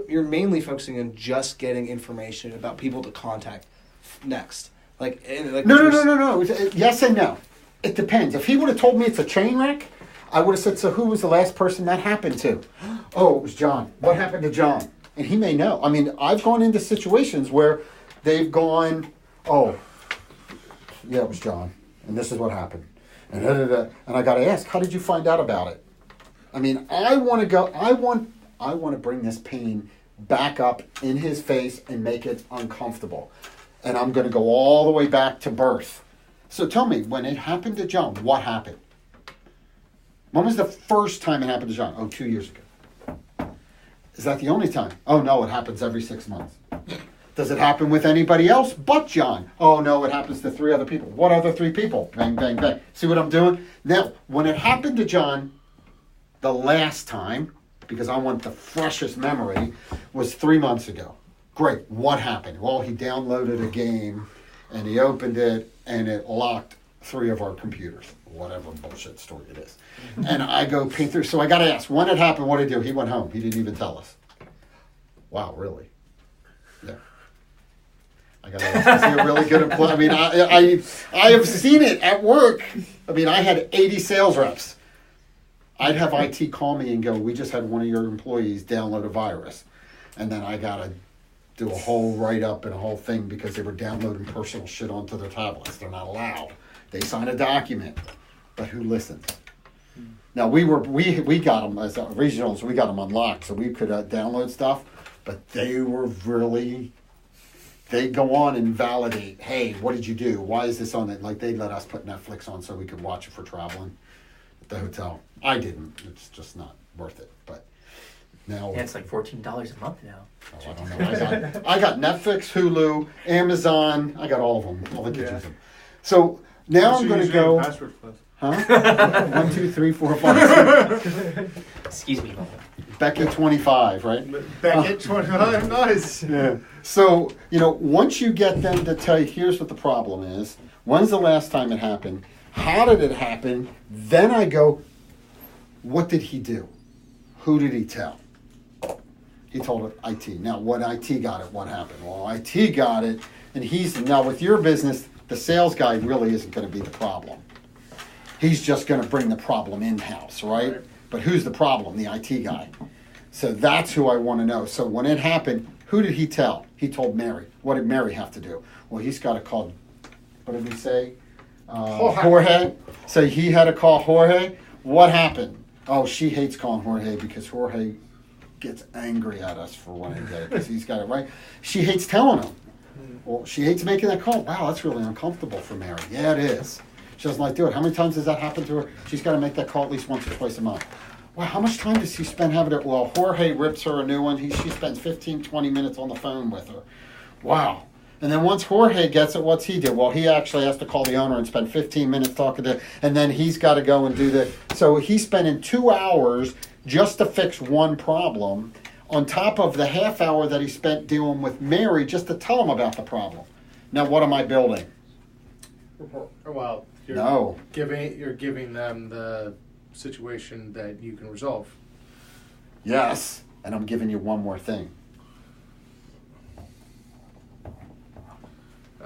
you're mainly focusing on just getting information about people to contact next. No. Yes and no. It depends. If he would have told me it's a train wreck, I would have said, so who was the last person that happened to? Oh, it was John. What happened to John? And he may know. I mean, I've gone into situations where they've gone, oh, yeah, it was John. And this is what happened. And I got to ask, how did you find out about it? I mean, I want to bring this pain back up in his face and make it uncomfortable. And I'm going to go all the way back to birth. So tell me, when it happened to John, what happened? When was the first time it happened to John? Oh, 2 years ago. Is that the only time? Oh, no, it happens every 6 months. Does it happen with anybody else but John? Oh, no, it happens to 3 other people. What other 3 people? Bang, bang, bang. See what I'm doing? Now, when it happened to John the last time, because I want the freshest memory, was 3 months ago. Great. What happened? Well, he downloaded a game, and he opened it, and it locked 3 of our computers. Whatever bullshit story it is. And I go paint through. So I got to ask, when it happened, what did he do? He went home. He didn't even tell us. Wow, really? Yeah. I got to ask, is he a really good employee? I mean, I have seen it at work. I mean, I had 80 sales reps. I'd have IT call me and go, we just had one of your employees download a virus. And then I got to do a whole write-up and a whole thing because they were downloading personal shit onto their tablets. They're not allowed. They sign a document. But who listens? Now, we got them as regionals. We got them unlocked, so we could download stuff. But they were really... They go on and validate, hey, what did you do? Why is this on it? Like, they let us put Netflix on so we could watch it for traveling at the hotel. I didn't. It's just not worth it. But now... Yeah, it's like $14 a month now. Oh, I don't know. I got Netflix, Hulu, Amazon. I got all of them. All the kids use them. So now I'm going to go... Password plus. Huh? 1, 2, 3, 4, 5, 6. Excuse me. Becky 25, right? Becky 25, nice. Yeah. So, once you get them to tell you, here's what the problem is. When's the last time it happened? How did it happen? Then I go, what did he do? Who did he tell? He told it IT. Now, when IT got it, what happened? Well, IT got it, and now with your business, the sales guy really isn't going to be the problem. He's just going to bring the problem in-house, right? But who's the problem? The IT guy. So that's who I want to know. So when it happened, who did he tell? He told Mary. What did Mary have to do? Well, he's got to call, what did he say? Jorge. So he had to call Jorge. What happened? Oh, she hates calling Jorge because Jorge gets angry at us for wanting to get it because he's got it right. She hates telling him. Well, she hates making that call. Wow, that's really uncomfortable for Mary. Yeah, it is. She doesn't like to do it. How many times does that happen to her? She's got to make that call at least once or twice a month. Well, how much time does he spend having it? Well, Jorge rips her a new one. She spends 15, 20 minutes on the phone with her. Wow. And then once Jorge gets it, what's he do? Well, he actually has to call the owner and spend 15 minutes talking to, and then he's got to go and do the. So he's spending 2 hours just to fix one problem, on top of the half hour that he spent dealing with Mary just to tell him about the problem. Now, what am I building? Well, you're giving them the situation that you can resolve. Yes, and I'm giving you one more thing.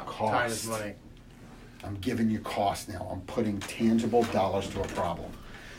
Cost. Time is money. I'm giving you cost now. I'm putting tangible dollars to a problem.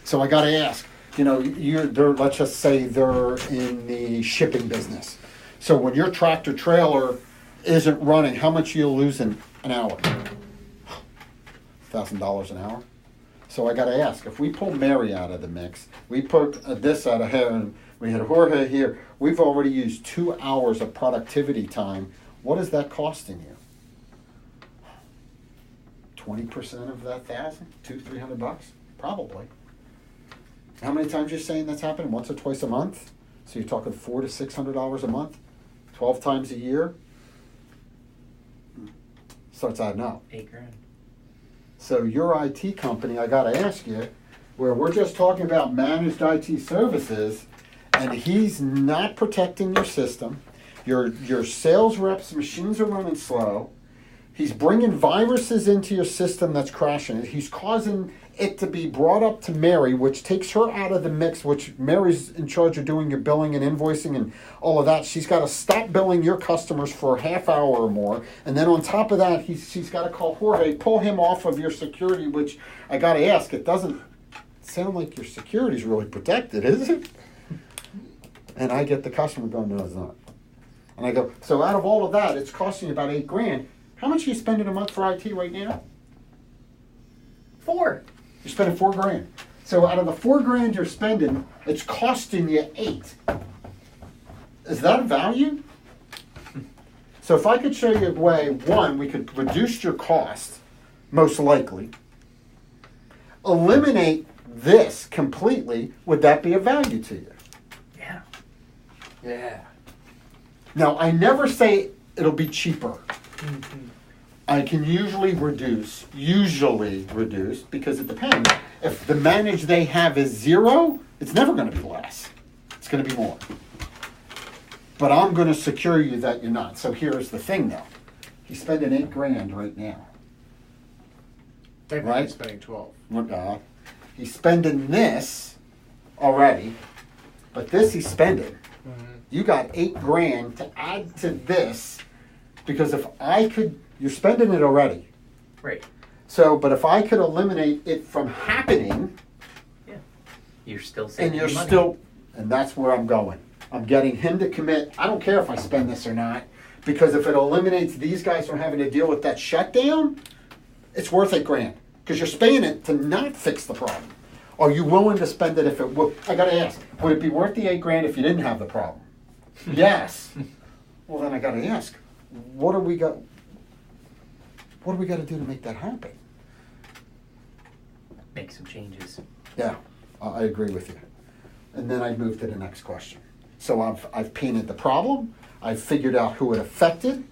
So I got to ask, let's just say they're in the shipping business. So when your tractor trailer isn't running, how much are you losing an hour? $1,000 an hour. So I got to ask, if we pull Mary out of the mix, we put this out of here, and we had Jorge here, we've already used 2 hours of productivity time. What is that costing you? 20% of that $1,000? $200-$300? Probably. How many times you're saying that's happening? Once or twice a month? So you're talking $400 to $600 a month? 12 times a year? Starts adding up. $8,000. So your IT company, I got to ask you, where we're just talking about managed IT services, and he's not protecting your system. Your sales reps' machines are running slow. He's bringing viruses into your system that's crashing it. He's causing it to be brought up to Mary, which takes her out of the mix, which Mary's in charge of doing your billing and invoicing and all of that. She's got to stop billing your customers for a half hour or more. And then on top of that, she's got to call Jorge, pull him off of your security, which I got to ask, it doesn't sound like your security's really protected, is it? And I get the customer going, no, it's not. And I go, so out of all of that, it's costing you about $8,000. How much are you spending a month for IT right now? 4. You're spending $4,000. So out of the $4,000 you're spending, it's costing you $8,000. Is that a value? So if I could show you a way, one, we could reduce your cost, most likely. Eliminate this completely, would that be a value to you? Yeah. Yeah. Now, I never say it'll be cheaper. I can usually reduce, because it depends. If the manage they have is 0, it's never going to be less. It's going to be more. But I'm going to secure you that you're not. So here's the thing, though. He's spending $8,000 right now. Technically, Right. he's spending 12. He's spending this already, but this he's spending. You got $8,000 to add to this, because if I could, you're spending it already. Right. So, but if I could eliminate it from happening, Yeah. You're still saving and you're money. still, and that's where I'm going. I'm getting him to commit. I don't care if I spend this or not, because if it eliminates these guys from having to deal with that shutdown, it's worth $8,000, because you're spending it to not fix the problem. Are you willing to spend it if it would? I got to ask, would it be worth the $8,000 if you didn't have the problem? Yes. Well, then I got to ask, what do we got? What do we got to do to make that happen? Make some changes. Yeah, I agree with you. And then I move to the next question. So I've painted the problem. I've figured out who it affected.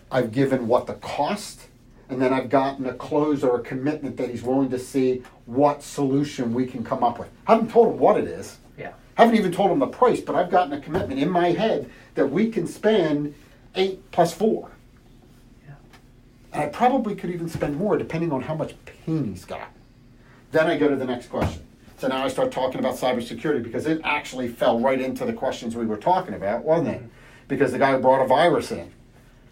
I've given what the cost. And then I've gotten a close or a commitment that he's willing to see what solution we can come up with. I haven't told him what it is. Yeah. Haven't even told him the price, but I've gotten a commitment in my head that we can spend 8 plus 4. Yeah. And I probably could even spend more depending on how much pain he's got. Then I go to the next question. So now I start talking about cybersecurity, because it actually fell right into the questions we were talking about, wasn't it? Because the guy brought a virus in.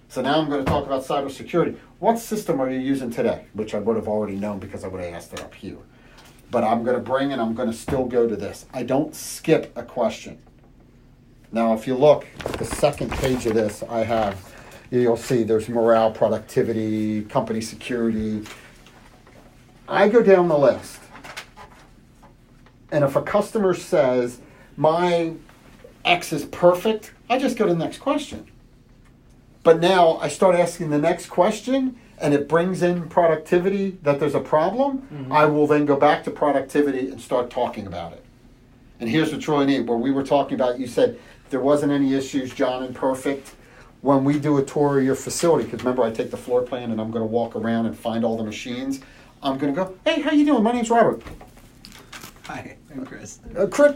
So now I'm going to talk about cybersecurity. What system are you using today? Which I would have already known because I would have asked it up here. But I'm going to bring and I'm going to still go to this. I don't skip a question. Now, if you look at the second page of this, I have, you'll see there's morale, productivity, company security. I go down the list. And if a customer says, my X is perfect, I just go to the next question. But now I start asking the next question, and it brings in productivity, that there's a problem. Mm-hmm. I will then go back to productivity and start talking about it. And here's what's really neat. Where we were talking about, you said there wasn't any issues, John, and perfect. When we do a tour of your facility, because remember I take the floor plan and I'm going to walk around and find all the machines, I'm going to go, hey, how you doing? My name's Robert. Hi, I'm Chris.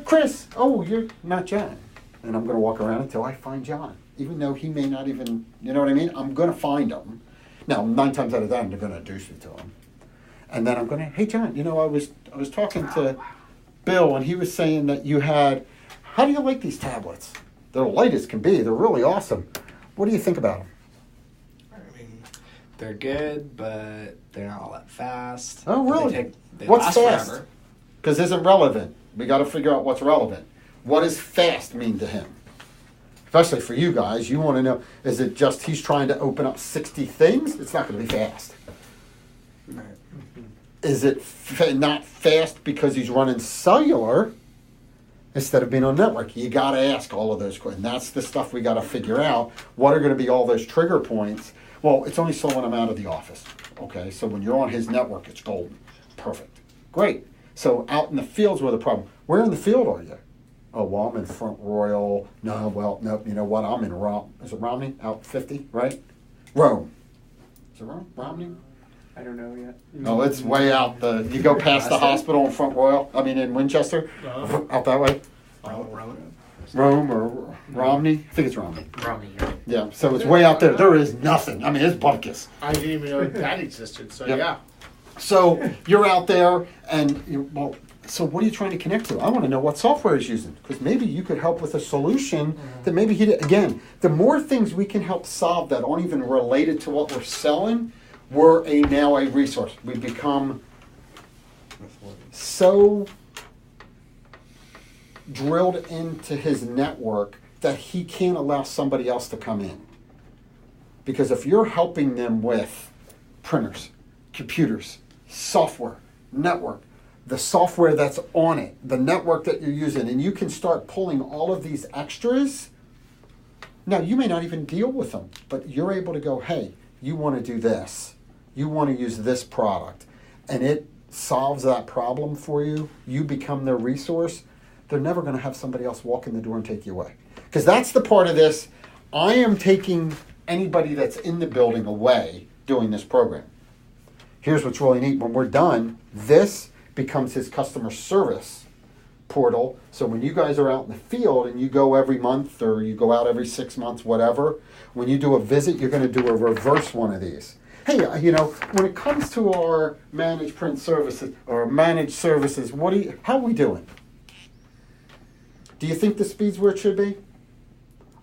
Chris, oh, you're not John. And I'm going to walk around until I find John. Even though he may not even, you know what I mean? I'm going to find him. Now, 9 times out of 10, they're going to introduce me to him. And then I'm going to, hey, John, you know, I was talking to Bill, and he was saying that you had, how do you like these tablets? They're light as can be. They're really awesome. What do you think about them? I mean, they're good, but they're not all that fast. Oh, really? They What's last fast? forever. Because isn't relevant. We got to figure out what's relevant. What does fast mean to him? Especially for you guys, you want to know, is it just he's trying to open up 60 things? It's not going to be fast. Right. Is it not fast because he's running cellular instead of being on network? You got to ask all of those questions. That's the stuff we got to figure out. What are going to be all those trigger points? Well, it's only so when I'm out of the office. Okay, so when you're on his network, it's golden. Perfect. Great. So out in the field's where the problem. Where in the field are you? Oh, well, I'm in Front Royal. No, well, no, you know what? I'm in is it Romney? Out 50, right? Rome. Is it Romney? I don't know yet. Oh, it's way out. You go past the hospital in Front Royal. I mean, in Winchester. Out that way. Rome. Rome or Romney. I think it's Romney. Romney, right? Yeah, so it's way out there. There is nothing. I mean, it's bupkis. I didn't even know that existed. So Yep. yeah. So you're out there, and well, so what are you trying to connect to? I want to know what software he's using, because maybe you could help with a solution that maybe he did. Again, the more things we can help solve that aren't even related to what we're selling, we're now a resource. We become so drilled into his network that he can't allow somebody else to come in. Because if you're helping them with printers, computers, software, network, the software that's on it, the network that you're using, and you can start pulling all of these extras. Now, you may not even deal with them, but you're able to go, hey, you want to do this. You want to use this product. And it solves that problem for you. You become their resource. They're never going to have somebody else walk in the door and take you away. Because that's the part of this. I am taking anybody that's in the building away doing this program. Here's what's really neat. When we're done, this becomes his customer service portal. So when you guys are out in the field and you go every month or you go out every 6 months, whatever, when you do a visit, you're going to do a reverse one of these. Hey, when it comes to our managed print services or managed services, how are we doing? Do you think the speed's where it should be?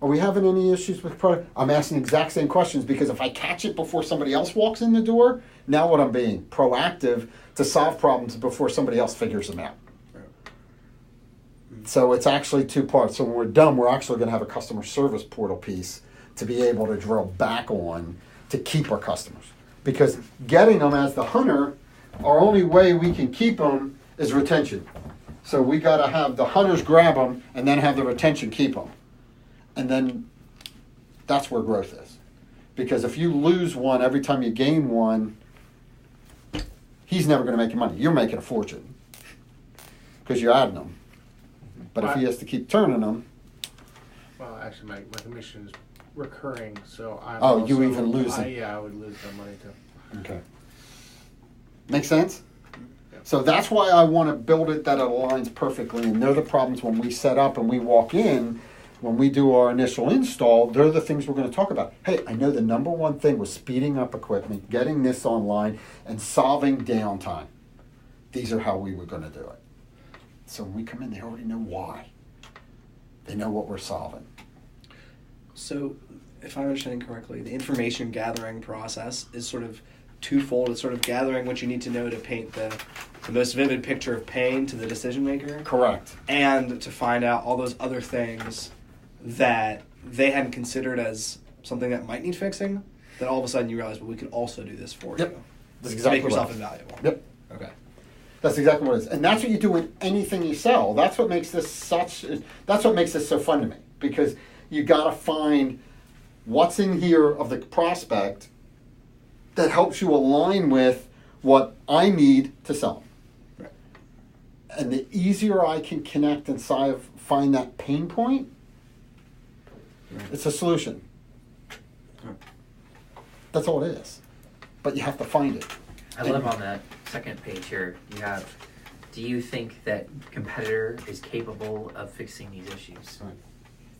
Are we having any issues with product? I'm asking the exact same questions because if I catch it before somebody else walks in the door, now what I'm being proactive to solve problems before somebody else figures them out. So it's actually two parts. So when we're done, we're actually going to have a customer service portal piece to be able to drill back on to keep our customers. Because getting them as the hunter, our only way we can keep them is retention. So we got to have the hunters grab them and then have the retention keep them. And then that's where growth is. Because if you lose one every time you gain one, he's never going to make you money. You're making a fortune because you're adding them. But if he has to keep turning them. Well, actually, my commission is recurring, so I'm. Oh, you even lose it. Yeah, I would lose that money too. Okay. Make sense? So that's why I want to build it that it aligns perfectly. And they're the problems when we set up and we walk in, when we do our initial install, they're the things we're going to talk about. Hey, I know the number one thing was speeding up equipment, getting this online, and solving downtime. These are how we were going to do it. So when we come in, they already know why. They know what we're solving. So, if I'm understanding correctly, the information gathering process is sort of twofold. It's sort of gathering what you need to know to paint the most vivid picture of pain to the decision maker. Correct. And to find out all those other things that they hadn't considered as something that might need fixing, that all of a sudden you realize, well, we could also do this for Yep. you. That's to exactly make yourself right. invaluable. Yep. Okay. That's exactly what it is. And that's what you do in anything you sell. That's what makes this so fun to me. Because you gotta find what's in here of the prospect that helps you align with what I need to sell. Right. And the easier I can connect and find that pain point, it's a solution. Right. That's all it is. But you have to find it. I love on that second page here, you have, do you think that competitor is capable of fixing these issues? Right.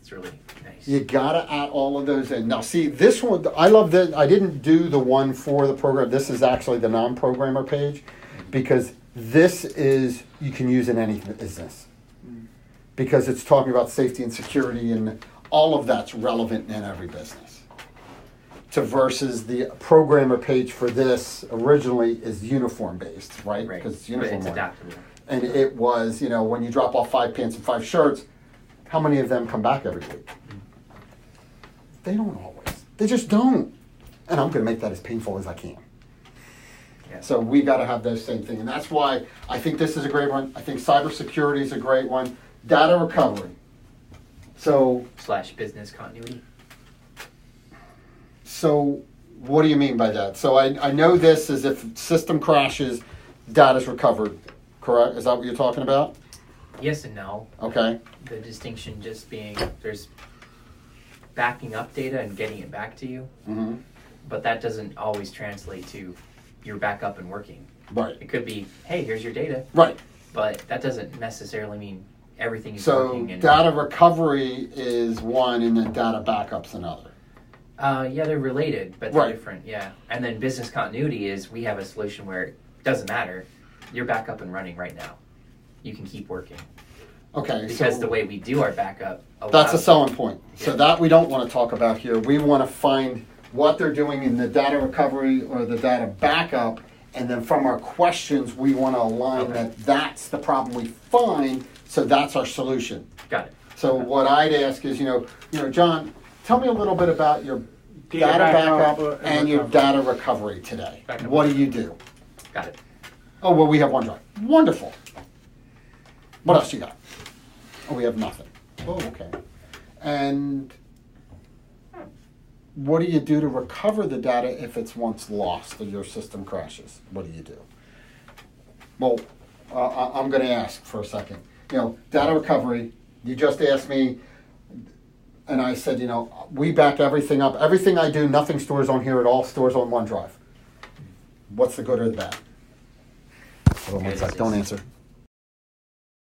It's really nice. You gotta add all of those in. Now, see, this one, I love that. I didn't do the one for the program. This is actually the non-programmer page because this is, you can use in any business because it's talking about safety and security and all of that's relevant in every business. To versus the programmer page for this originally is uniform based, right? Right, Because it's but uniform. it's work. adaptable. And it was, when you drop off 5 pants and 5 shirts, how many of them come back every week? They don't always. They just don't. And I'm going to make that as painful as I can. Yeah. So we got to have those same thing. And that's why I think this is a great one. I think cybersecurity is a great one. Data recovery. So, / business continuity. so what do you mean by that? So I know this is if system crashes, data's recovered. Correct? Is that what you're talking about? Yes and no. Okay. The distinction just being there's backing up data and getting it back to you, Mm-hmm. but that doesn't always translate to you're back up and working. Right. It could be, hey, here's your data, Right. but that doesn't necessarily mean everything is So working. And data recovery is one, and then data backup's another. Yeah, they're related, but they're Right. different. Yeah, and then business continuity is we have a solution where it doesn't matter. You're back up and running right now. You can keep working Okay, because so the way we do our backup. that's a allows- selling point. So Yeah. that we don't want to talk about here. We want to find what they're doing in the data recovery or the data backup, and then from our questions, we want to align Okay. that that's the problem we find, so that's our solution. Got it. So what I'd ask is, John, tell me a little bit about your Data data backup, backup and and your recovery. data recovery today. Backup. What do you do? Got it. Oh, well, we have OneDrive. Wonderful. What else you got? Oh, we have nothing. Oh, okay. And what do you do to recover the data if it's once lost or your system crashes? What do you do? Well, I'm going to ask for a second. Data recovery, you just asked me, and I said, we back everything up. Everything I do, nothing stores on here, it all stores on OneDrive. What's the good or the bad? Hold on one sec, don't answer.